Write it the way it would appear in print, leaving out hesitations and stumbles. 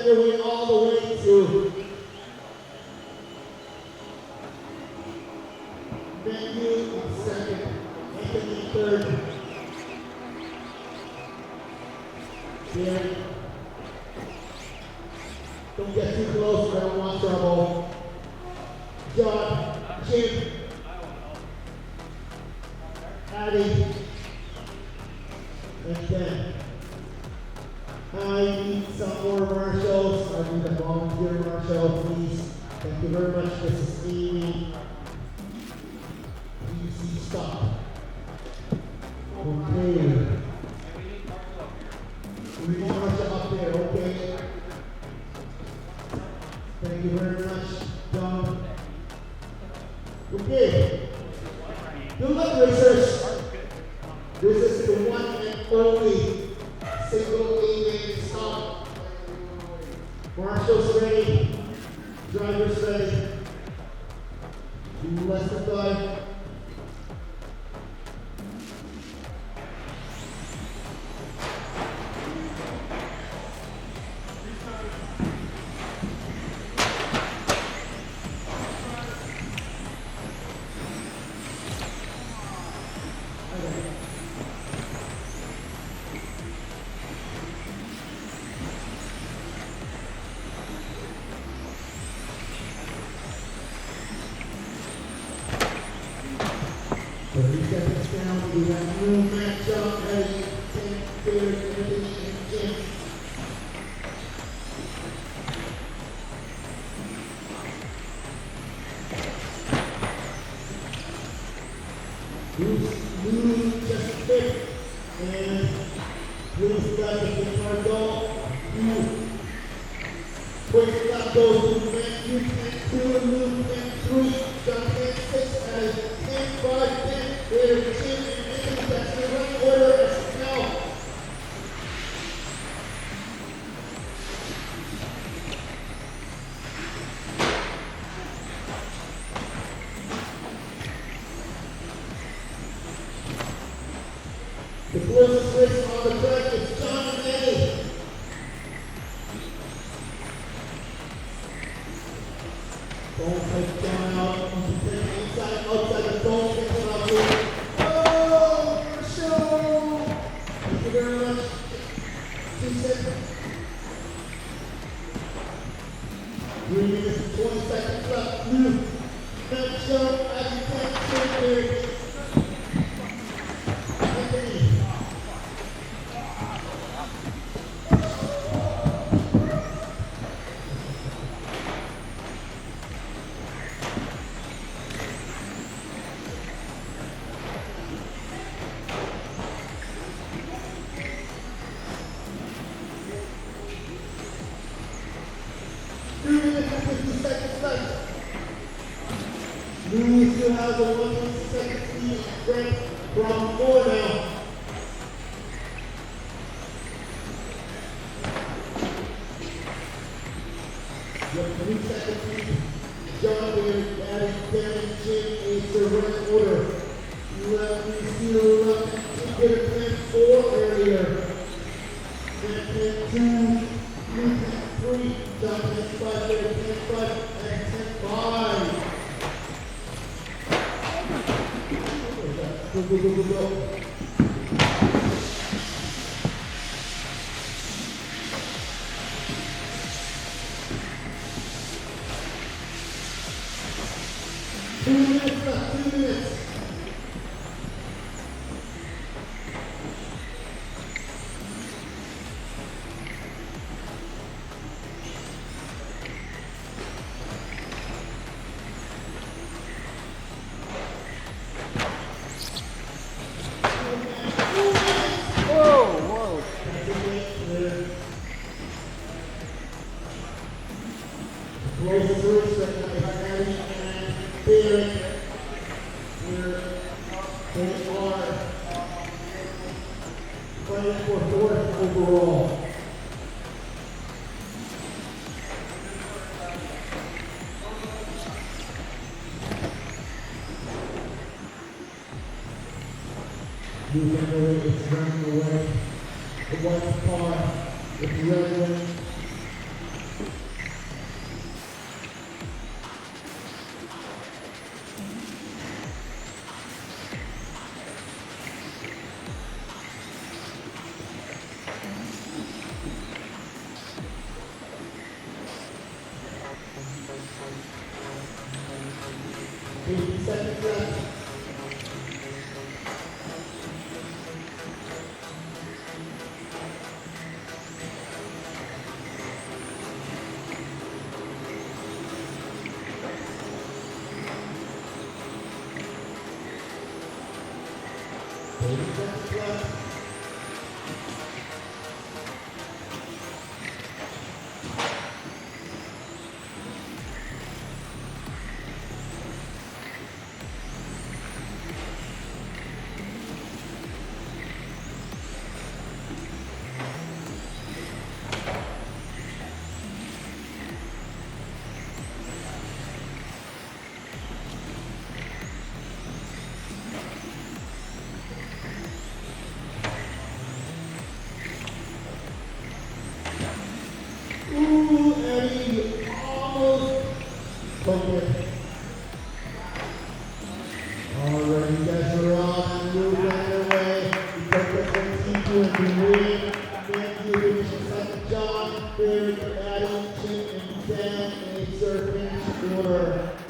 your way all the way to Matthew in second, Anthony third. Bearing. Don't get too close, we don't want trouble. John, Jim, Addie, and Ben. I need some more marshals. I need a volunteer marshal, please. Thank you very much. This is Amy. Easy stop. Okay. We need marshal up there, okay? Thank you very much, John. Okay. Good luck, racers. This is the one and only single A-main stop. Marshals ready. Drivers ready. Less than 5. We have new matchup as Blue just fit and Blue's got the guitar goal. Quick stop goes to Matthew 10-2, Blue 10-3, John 10-6 as 10-5-10. There's Jim and Anthony. That's the running order as now. The closest race on the track is John and Eddie. Don't take John out. You can take inside, outside the zone. Take it out here. Oh, for sure. Thank you very much. 2 seconds. 3 minutes and 20 seconds left. Blue. Not show as you can there. Anthony. Louis still has a 1-second lead strength from 4 now. With 3 seconds lead, John Bearing, Adam, Kevin, Jim, is the running order. Left, we still left, and get a 10-4 earlier. Then 10-2, Blue 10-3, John 10-5, Bearing 10-5, and 10-5. Go, go, go, go, go. Two minutes left, 2 minutes. Close the first second by Addie and Bearing. Here they are fighting for 4th overall. Blue Family is running away. The white car with the red wing. seconds left. Ooh, Eddie, almost broke. All right, you guys are on. Move right away. You got the people in the ring. Thank you, finishing second. John, Barry, Adam, Chin, and Dan, and a third finish order.